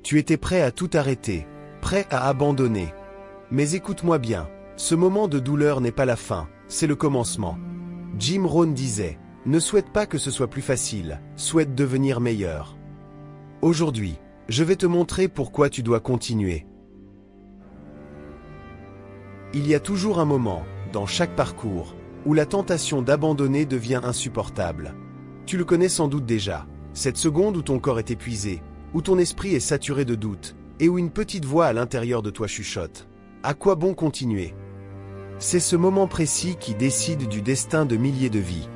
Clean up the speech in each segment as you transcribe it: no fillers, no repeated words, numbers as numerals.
Tu étais prêt à tout arrêter, prêt à abandonner. Mais écoute-moi bien, ce moment de douleur n'est pas la fin, c'est le commencement. Jim Rohn disait, ne souhaite pas que ce soit plus facile, souhaite devenir meilleur. Aujourd'hui, je vais te montrer pourquoi tu dois continuer. Il y a toujours un moment, dans chaque parcours, où la tentation d'abandonner devient insupportable. Tu le connais sans doute déjà, cette seconde où ton corps est épuisé, où ton esprit est saturé de doutes, et où une petite voix à l'intérieur de toi chuchote. À quoi bon continuer? C'est ce moment précis qui décide du destin de milliers de vies.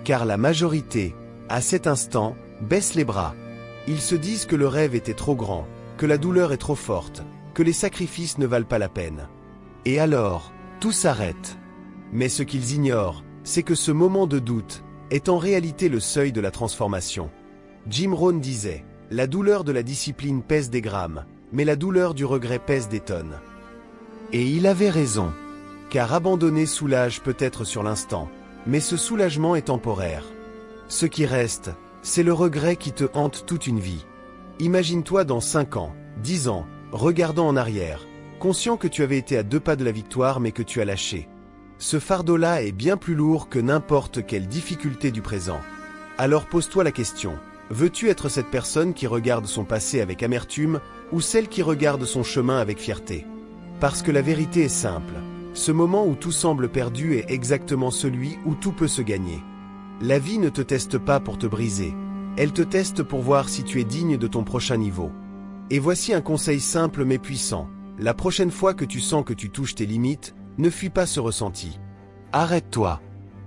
Car la majorité, à cet instant, baisse les bras. Ils se disent que le rêve était trop grand, que la douleur est trop forte, que les sacrifices ne valent pas la peine. Et alors, tout s'arrête. Mais ce qu'ils ignorent, c'est que ce moment de doute est en réalité le seuil de la transformation. Jim Rohn disait, la douleur de la discipline pèse des grammes, mais la douleur du regret pèse des tonnes. Et il avait raison. Car abandonner soulage peut-être sur l'instant, mais ce soulagement est temporaire. Ce qui reste, c'est le regret qui te hante toute une vie. Imagine-toi dans 5 ans, 10 ans, regardant en arrière, conscient que tu avais été à 2 pas de la victoire mais que tu as lâché. Ce fardeau-là est bien plus lourd que n'importe quelle difficulté du présent. Alors pose-toi la question, veux-tu être cette personne qui regarde son passé avec amertume ou celle qui regarde son chemin avec fierté? Parce que la vérité est simple, ce moment où tout semble perdu est exactement celui où tout peut se gagner. La vie ne te teste pas pour te briser, elle te teste pour voir si tu es digne de ton prochain niveau. Et voici un conseil simple mais puissant, la prochaine fois que tu sens que tu touches tes limites, ne fuis pas ce ressenti. Arrête-toi.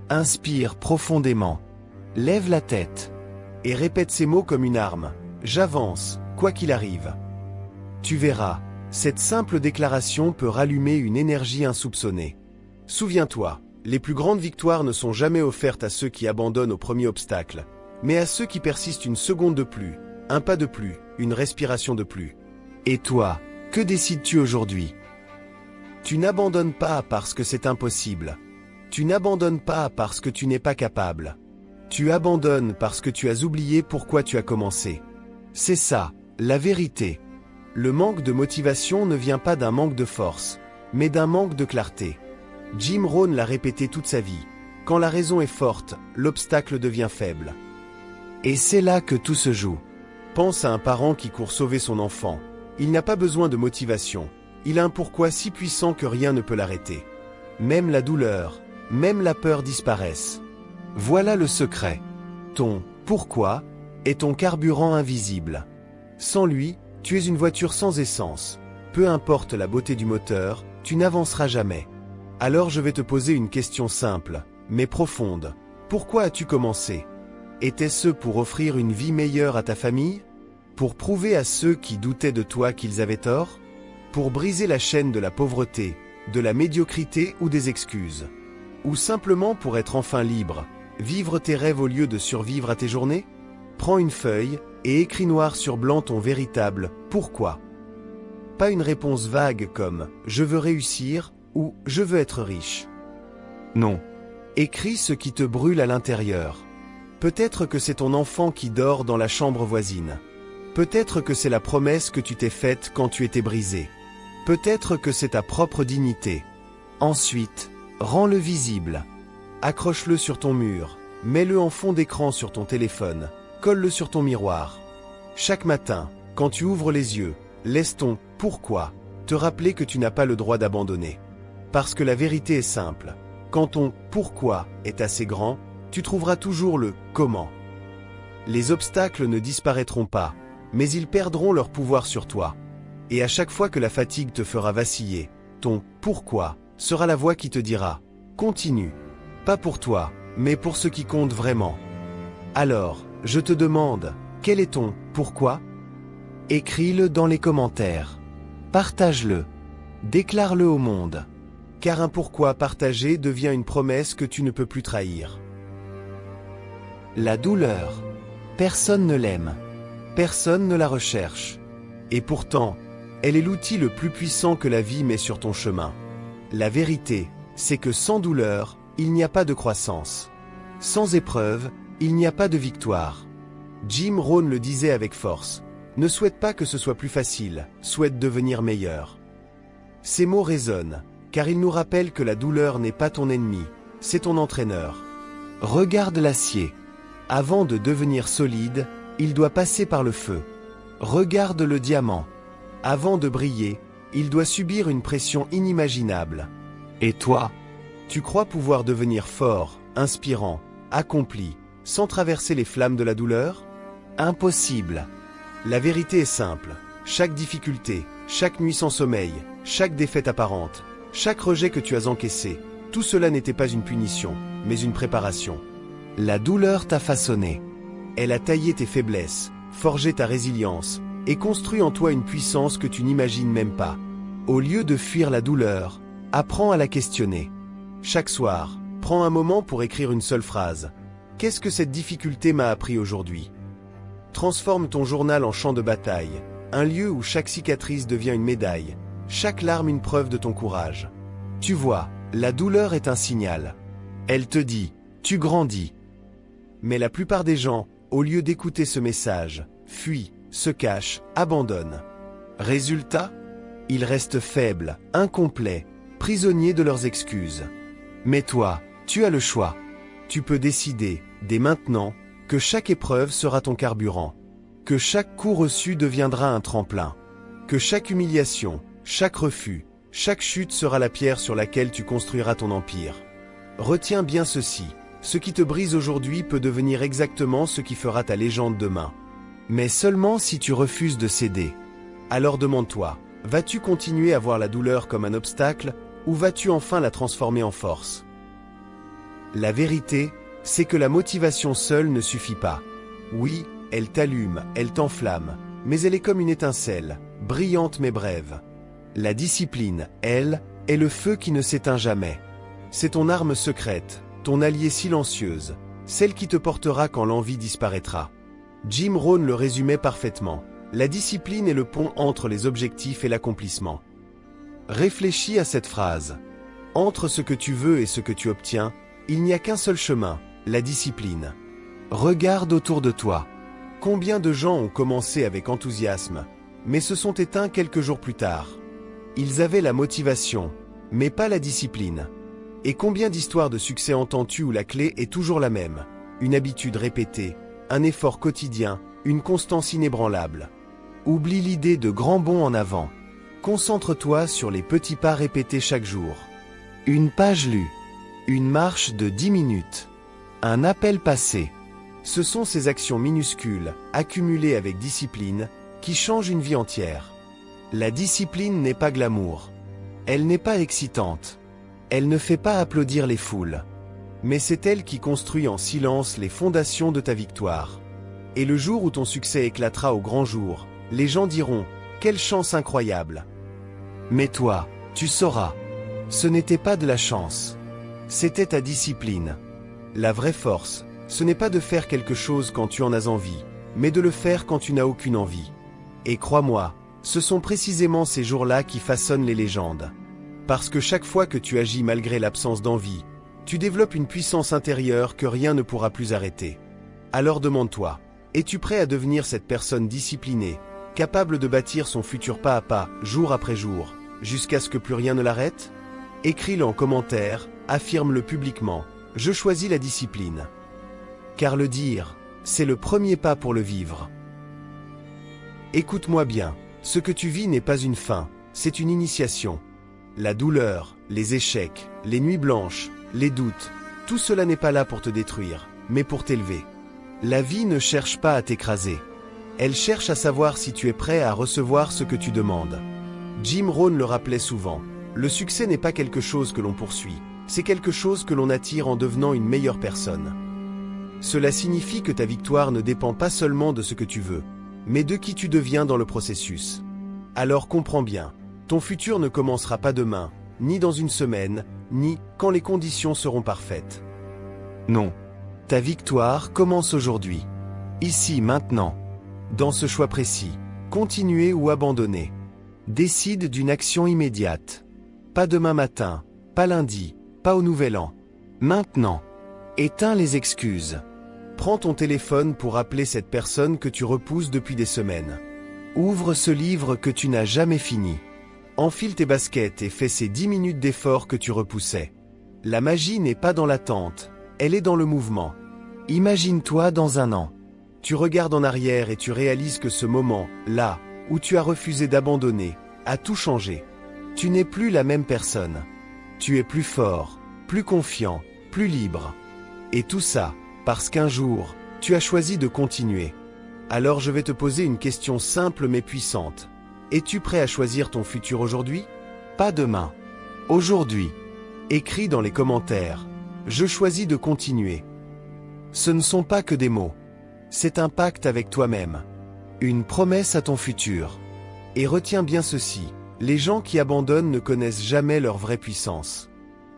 Inspire profondément. Lève la tête. Et répète ces mots comme une arme. J'avance, quoi qu'il arrive. Tu verras, cette simple déclaration peut rallumer une énergie insoupçonnée. Souviens-toi, les plus grandes victoires ne sont jamais offertes à ceux qui abandonnent au premier obstacle, mais à ceux qui persistent une seconde de plus, un pas de plus, une respiration de plus. Et toi, que décides-tu aujourd'hui? Tu n'abandonnes pas parce que c'est impossible. Tu n'abandonnes pas parce que tu n'es pas capable. Tu abandonnes parce que tu as oublié pourquoi tu as commencé. C'est ça, la vérité. Le manque de motivation ne vient pas d'un manque de force, mais d'un manque de clarté. Jim Rohn l'a répété toute sa vie. Quand la raison est forte, l'obstacle devient faible. Et c'est là que tout se joue. Pense à un parent qui court sauver son enfant. Il n'a pas besoin de motivation. Il a un pourquoi si puissant que rien ne peut l'arrêter. Même la douleur, même la peur disparaissent. Voilà le secret. Ton « pourquoi » est ton carburant invisible. Sans lui, tu es une voiture sans essence. Peu importe la beauté du moteur, tu n'avanceras jamais. Alors je vais te poser une question simple, mais profonde. Pourquoi as-tu commencé? Était-ce pour offrir une vie meilleure à ta famille? Pour prouver à ceux qui doutaient de toi qu'ils avaient tort? Pour briser la chaîne de la pauvreté, de la médiocrité ou des excuses? Ou simplement pour être enfin libre, vivre tes rêves au lieu de survivre à tes journées? Prends une feuille et écris noir sur blanc ton véritable « pourquoi ». Pas une réponse vague comme « je veux réussir » ou « je veux être riche ». Non. Écris ce qui te brûle à l'intérieur. Peut-être que c'est ton enfant qui dort dans la chambre voisine. Peut-être que c'est la promesse que tu t'es faite quand tu étais brisé. Peut-être que c'est ta propre dignité. Ensuite, rends-le visible. Accroche-le sur ton mur, mets-le en fond d'écran sur ton téléphone, colle-le sur ton miroir. Chaque matin, quand tu ouvres les yeux, laisse ton « pourquoi » te rappeler que tu n'as pas le droit d'abandonner. Parce que la vérité est simple. Quand ton « pourquoi » est assez grand, tu trouveras toujours le « comment ». Les obstacles ne disparaîtront pas, mais ils perdront leur pouvoir sur toi. Et à chaque fois que la fatigue te fera vaciller, ton « pourquoi » sera la voix qui te dira « continue ». Pas pour toi, mais pour ce qui compte vraiment. Alors, je te demande, quel est ton « pourquoi » ? Écris-le dans les commentaires. Partage-le. Déclare-le au monde. Car un pourquoi partagé devient une promesse que tu ne peux plus trahir. La douleur. Personne ne l'aime. Personne ne la recherche. Et pourtant, elle est l'outil le plus puissant que la vie met sur ton chemin. La vérité, c'est que sans douleur, il n'y a pas de croissance. Sans épreuve, il n'y a pas de victoire. Jim Rohn le disait avec force. Ne souhaite pas que ce soit plus facile, souhaite devenir meilleur. Ces mots résonnent, car ils nous rappellent que la douleur n'est pas ton ennemi, c'est ton entraîneur. Regarde l'acier. Avant de devenir solide, il doit passer par le feu. Regarde le diamant. Avant de briller, il doit subir une pression inimaginable. Et toi, tu crois pouvoir devenir fort, inspirant, accompli, sans traverser les flammes de la douleur? Impossible. La vérité est simple. Chaque difficulté, chaque nuit sans sommeil, chaque défaite apparente, chaque rejet que tu as encaissé, tout cela n'était pas une punition, mais une préparation. La douleur t'a façonné. Elle a taillé tes faiblesses, forgé ta résilience, et construit en toi une puissance que tu n'imagines même pas. Au lieu de fuir la douleur, apprends à la questionner. Chaque soir, prends un moment pour écrire une seule phrase. Qu'est-ce que cette difficulté m'a appris aujourd'hui? Transforme ton journal en champ de bataille, un lieu où chaque cicatrice devient une médaille, chaque larme une preuve de ton courage. Tu vois, la douleur est un signal. Elle te dit, tu grandis. Mais la plupart des gens, au lieu d'écouter ce message, fuient, se cachent, abandonnent. Résultat, ils restent faibles, incomplets, prisonniers de leurs excuses. Mais toi, tu as le choix. Tu peux décider, dès maintenant, que chaque épreuve sera ton carburant, que chaque coup reçu deviendra un tremplin, que chaque humiliation, chaque refus, chaque chute sera la pierre sur laquelle tu construiras ton empire. Retiens bien ceci, ce qui te brise aujourd'hui peut devenir exactement ce qui fera ta légende demain. Mais seulement si tu refuses de céder. Alors demande-toi, vas-tu continuer à voir la douleur comme un obstacle, ou vas-tu enfin la transformer en force? La vérité, c'est que la motivation seule ne suffit pas. Oui, elle t'allume, elle t'enflamme, mais elle est comme une étincelle, brillante mais brève. La discipline, elle, est le feu qui ne s'éteint jamais. C'est ton arme secrète, ton allié silencieuse, celle qui te portera quand l'envie disparaîtra. Jim Rohn le résumait parfaitement. La discipline est le pont entre les objectifs et l'accomplissement. Réfléchis à cette phrase. Entre ce que tu veux et ce que tu obtiens, il n'y a qu'un seul chemin, la discipline. Regarde autour de toi. Combien de gens ont commencé avec enthousiasme, mais se sont éteints quelques jours plus tard? Ils avaient la motivation, mais pas la discipline. Et combien d'histoires de succès entends-tu où la clé est toujours la même? Une habitude répétée, un effort quotidien, une constance inébranlable. Oublie l'idée de grands bonds en avant. Concentre-toi sur les petits pas répétés chaque jour. Une page lue, une marche de 10 minutes, un appel passé. Ce sont ces actions minuscules, accumulées avec discipline, qui changent une vie entière. La discipline n'est pas glamour. Elle n'est pas excitante. Elle ne fait pas applaudir les foules. Mais c'est elle qui construit en silence les fondations de ta victoire. Et le jour où ton succès éclatera au grand jour, les gens diront « Quelle chance incroyable !» Mais toi, tu sauras. Ce n'était pas de la chance. C'était ta discipline. La vraie force, ce n'est pas de faire quelque chose quand tu en as envie, mais de le faire quand tu n'as aucune envie. Et crois-moi, ce sont précisément ces jours-là qui façonnent les légendes. Parce que chaque fois que tu agis malgré l'absence d'envie, tu développes une puissance intérieure que rien ne pourra plus arrêter. Alors demande-toi, es-tu prêt à devenir cette personne disciplinée, capable de bâtir son futur pas à pas, jour après jour, jusqu'à ce que plus rien ne l'arrête? Écris-le en commentaire, affirme-le publiquement, je choisis la discipline. Car le dire, c'est le premier pas pour le vivre. Écoute-moi bien, ce que tu vis n'est pas une fin, c'est une initiation. La douleur, les échecs, les nuits blanches, les doutes, tout cela n'est pas là pour te détruire, mais pour t'élever. La vie ne cherche pas à t'écraser. Elle cherche à savoir si tu es prêt à recevoir ce que tu demandes. Jim Rohn le rappelait souvent, le succès n'est pas quelque chose que l'on poursuit, c'est quelque chose que l'on attire en devenant une meilleure personne. Cela signifie que ta victoire ne dépend pas seulement de ce que tu veux, mais de qui tu deviens dans le processus. Alors comprends bien, ton futur ne commencera pas demain, ni dans une semaine, ni quand les conditions seront parfaites. Non. Ta victoire commence aujourd'hui. Ici, maintenant. Dans ce choix précis. Continuer ou abandonner. Décide d'une action immédiate. Pas demain matin, pas lundi, pas au nouvel an. Maintenant. Éteins les excuses. Prends ton téléphone pour appeler cette personne que tu repousses depuis des semaines. Ouvre ce livre que tu n'as jamais fini. Enfile tes baskets et fais ces 10 minutes d'effort que tu repoussais. La magie n'est pas dans l'attente, elle est dans le mouvement. Imagine-toi dans un an. Tu regardes en arrière et tu réalises que ce moment, là, où tu as refusé d'abandonner, a tout changé. Tu n'es plus la même personne. Tu es plus fort, plus confiant, plus libre. Et tout ça, parce qu'un jour, tu as choisi de continuer. Alors je vais te poser une question simple mais puissante. Es-tu prêt à choisir ton futur aujourd'hui? Pas demain. Aujourd'hui. Écris dans les commentaires. Je choisis de continuer. Ce ne sont pas que des mots. C'est un pacte avec toi-même. Une promesse à ton futur. Et retiens bien ceci, les gens qui abandonnent ne connaissent jamais leur vraie puissance.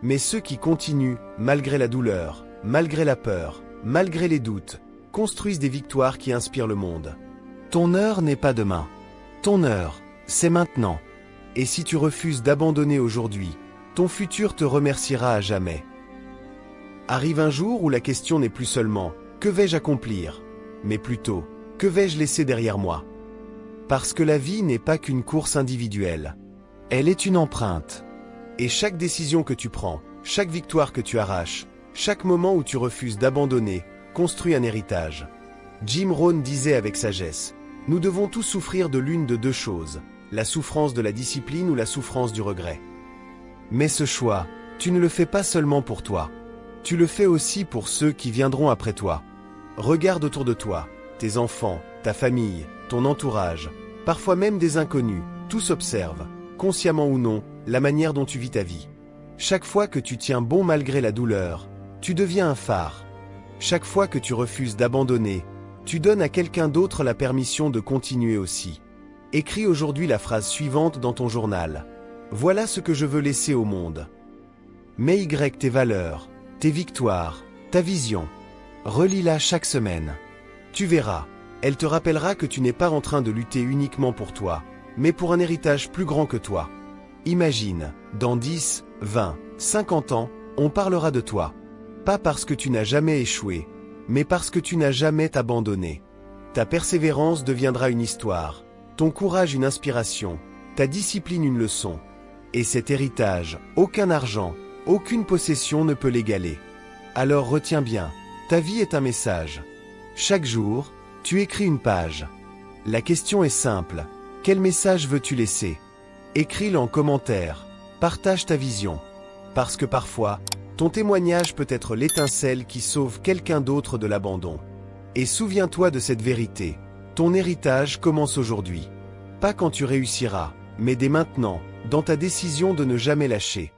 Mais ceux qui continuent, malgré la douleur, malgré la peur, malgré les doutes, construisent des victoires qui inspirent le monde. Ton heure n'est pas demain. Ton heure, c'est maintenant. Et si tu refuses d'abandonner aujourd'hui, ton futur te remerciera à jamais. Arrive un jour où la question n'est plus seulement « Que vais-je accomplir ?» mais plutôt « Que vais-je laisser derrière moi ?» Parce que la vie n'est pas qu'une course individuelle. Elle est une empreinte. Et chaque décision que tu prends, chaque victoire que tu arraches, chaque moment où tu refuses d'abandonner, construit un héritage. Jim Rohn disait avec sagesse, « Nous devons tous souffrir de l'une de deux choses, la souffrance de la discipline ou la souffrance du regret. » Mais ce choix, tu ne le fais pas seulement pour toi. Tu le fais aussi pour ceux qui viendront après toi. Regarde autour de toi, tes enfants, ta famille, ton entourage, parfois même des inconnus, tous observent, consciemment ou non, la manière dont tu vis ta vie. Chaque fois que tu tiens bon malgré la douleur, tu deviens un phare. Chaque fois que tu refuses d'abandonner, tu donnes à quelqu'un d'autre la permission de continuer aussi. Écris aujourd'hui la phrase suivante dans ton journal. Voilà ce que je veux laisser au monde. Mets tes valeurs, tes victoires, ta vision. Relis-la chaque semaine. Tu verras, elle te rappellera que tu n'es pas en train de lutter uniquement pour toi, mais pour un héritage plus grand que toi. Imagine, dans 10, 20, 50 ans, on parlera de toi. Pas parce que tu n'as jamais échoué, mais parce que tu n'as jamais abandonné. Ta persévérance deviendra une histoire, ton courage une inspiration, ta discipline une leçon. Et cet héritage, aucun argent, aucune possession ne peut l'égaler. Alors retiens bien, ta vie est un message. Chaque jour, tu écris une page. La question est simple, quel message veux-tu laisser? Écris-le en commentaire, partage ta vision. Parce que parfois, ton témoignage peut être l'étincelle qui sauve quelqu'un d'autre de l'abandon. Et souviens-toi de cette vérité, ton héritage commence aujourd'hui. Pas quand tu réussiras, mais dès maintenant, dans ta décision de ne jamais lâcher.